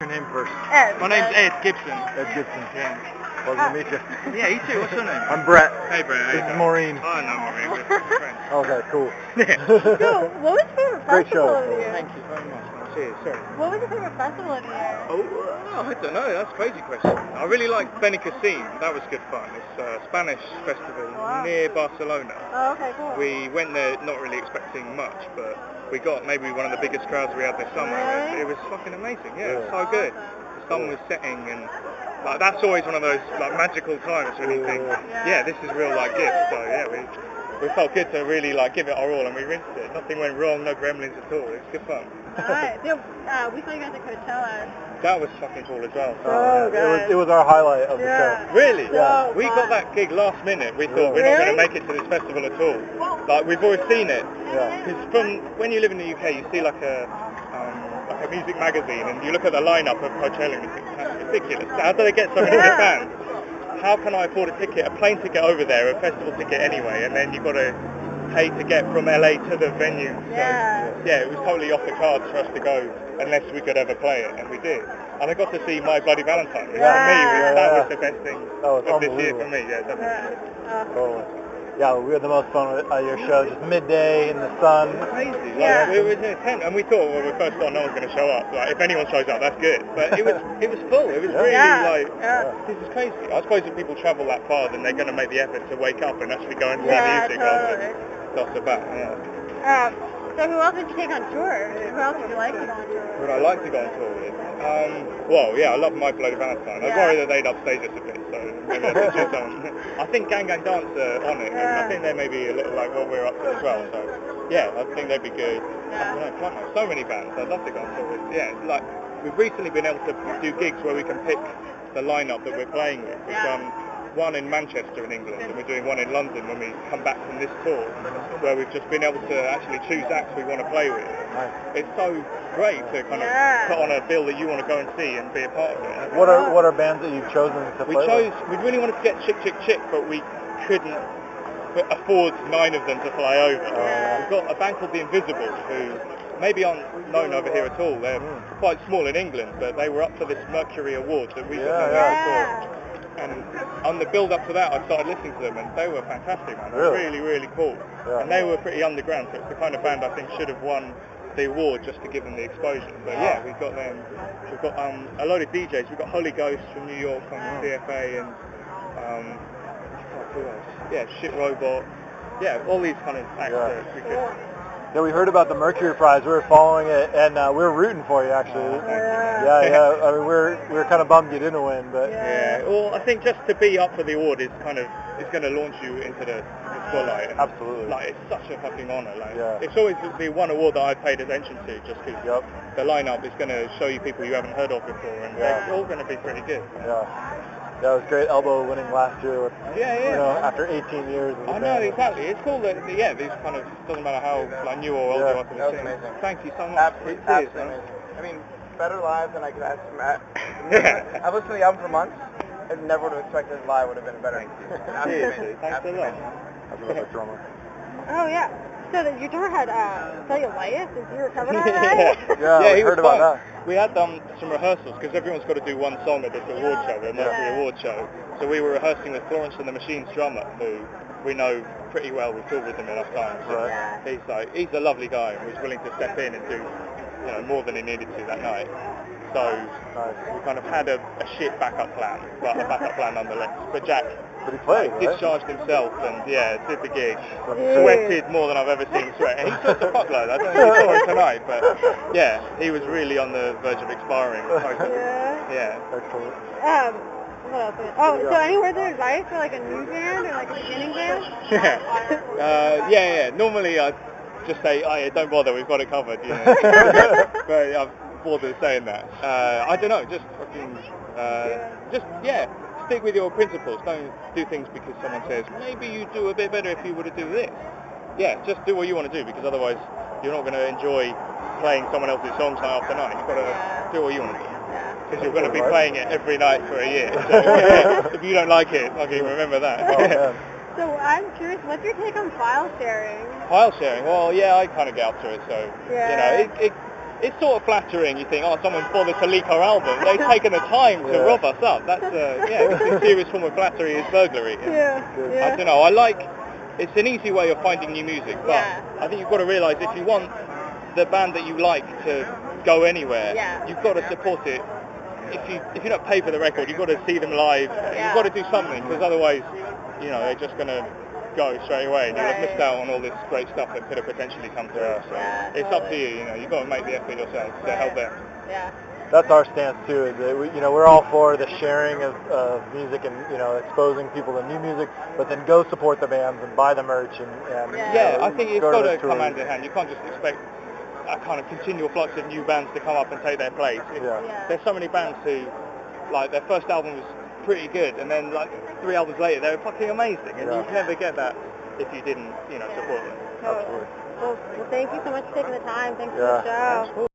Your name first. Ed. My name's Ed Gibson. Ed Gibson. Yeah. Pleasure to meet you. Yeah, you too. What's your name? I'm Brett. Hey, Brett. This is Maureen. Oh, no, Maureen. We're friends. Okay, cool. So, what was your favorite Great festival show. of the year? Thank you very much. Cheers. Sorry. What was your favorite festival of the year? Oh, I don't know. That's a crazy question. I really like Benicassim. That was good fun. It's a Spanish festival near Barcelona. Oh, okay, cool. We went there not really expecting much, but we got maybe one of the biggest crowds we had this summer. Really? It was fucking amazing. Yeah, it was so good. The sun was setting, and like that's always one of those like magical times when you think, yeah, this is real like gift. So yeah, we felt good to really like give it our all, and we rinsed it. Nothing went wrong, no gremlins at all. It was good fun. Alright, so, we saw you guys at Coachella. That was fucking cool as well. Oh, good. It was our highlight of the show. Really? So We got that gig last minute. We thought we're not going to make it to this festival at all. Like we've always seen it. Yeah. Because from when you live in the UK, you see like a music magazine, and you look at the lineup of Coachella, and you think that's ridiculous. How do they get so many good bands? How can I afford a plane ticket over there, a festival ticket anyway, and then you've got to pay to get from LA to the venue? So, yeah, it was totally off the cards for us to go unless we could ever play it, and we did. And I got to see My Bloody Valentine, which for me, that was the best thing of this year for me. Yeah, definitely. Totally. Yeah, we had the most fun at your show, just midday in the sun. Crazy. Like, we were in a tent, and we thought when we first thought no one's going to show up. Like, if anyone shows up, that's good. But it was full. It was really this is crazy. I suppose if people travel that far, then they're going to make the effort to wake up and actually go and see music rather than dot about. Yeah. So who else did you take on tour? Who else would you like to go on tour with? Would I like to go on tour with? Well, yeah, I love My Bloody Valentine. I was worried that they'd upstage us a bit, so maybe I should choose on. I think Gang Gang Dance are on it, and I think they may be a little like what we're up to as well. So, yeah, I think they'd be good. I don't know, so many bands I'd love to go on tour with. Yeah, like we've recently been able to do gigs where we can pick the lineup that we're playing with. We've done one in Manchester in England, and we're doing one in London when we come back from this tour, where we've just been able to actually choose acts we want to play with. It's so great to kind of put on a bill that you want to go and see and be a part of it. What are bands that you've chosen to play with? We really wanted to get Chick, but we couldn't afford 9 of them to fly over. We've got a band called The Invisibles, who maybe aren't known over here at all. They're quite small in England, but they were up for this Mercury Award that we got before. And on the build up to that, I started listening to them, and they were fantastic, man. They were really, really cool. And they were pretty underground, so it's the kind of band I think should have won the award just to give them the exposure. But yeah, we've got them. We've got a load of DJs. We've got Holy Ghost from New York on CFA, and who else? Yeah, Shit Robot. Yeah, all these kind of acts are pretty good. Yeah, we heard about the Mercury Prize. We were following it, and we were rooting for you, actually. Yeah. I mean, we were kind of bummed you didn't win, but well, I think just to be up for the award is going to launch you into the spotlight. And, absolutely. Like, it's such a fucking honour. Like, it's always the one award that I've paid attention to, just because the lineup is going to show you people you haven't heard of before, and they're all going to be pretty good. Yeah, it was great. Elbow winning last year. You know, after 18 years. I know, exactly. It's cool that, these kind of, doesn't matter how new or old you are to the scene. Amazing. Thank you so much. Absolutely amazing. I mean, better live than I could ask from Matt. I've listened to the album for months. I never would have expected live would have been better. Seriously, thanks a lot. That's another drummer. Oh, yeah. So your drummer had cellulitis? Did you recover that? Yeah, we heard about that. We had some rehearsals, because everyone's got to do one song at this award show, the Mercury Award show. So we were rehearsing with Florence and the Machine's drummer, who we know pretty well. We've toured with him enough times. So he's a lovely guy, and was willing to step in and do more than he needed to that night. So we kind of had a shit backup plan, but a backup plan nonetheless. But Jack discharged himself and did the gig. Sweated more than I've ever seen him sweat. And he sweats a fuckload. I don't know if you saw him tonight, but he was really on the verge of expiring. Excellent. What else? So any words of advice for like a new band or like a beginning band? Normally I'd just say, don't bother, we've got it covered. But I'm bored of saying that. I don't know, just fucking, stick with your principles. Don't do things because someone says, maybe you do a bit better if you were to do this. Just do what you want to do, because otherwise you're not going to enjoy playing someone else's songs night after night. You've got to do what you want to do. Because you're going to be playing it every night for a year. So if you don't like it, remember that. So I'm curious, what's your take on file sharing? File sharing? Well, I kind of get up to it, so, it's sort of flattering. You think, oh, someone bothered to leak our album. They've taken the time to rob us up. That's it's a serious form of flattery is burglary. I don't know. It's an easy way of finding new music, but I think you've got to realise if you want the band that you like to go anywhere, you've got to support it. If you don't pay for the record, you've got to see them live. You've got to do something, because otherwise, they're just going to go straight away, and you'll have missed out on all this great stuff that could have potentially come through. So it's up to you. You've got to make the effort yourself to help them. That's our stance too. Is that we're all for the sharing of music and exposing people to new music, but then go support the bands and buy the merch and I think it's got to come hand in hand. You can't just expect a kind of continual flux of new bands to come up and take their place. There's so many bands who, like, their first album was pretty good, and then like 3 albums later they were fucking amazing, and you can never get that if you didn't support them. Totally. Well, thank you so much for taking the time. Thanks for the show.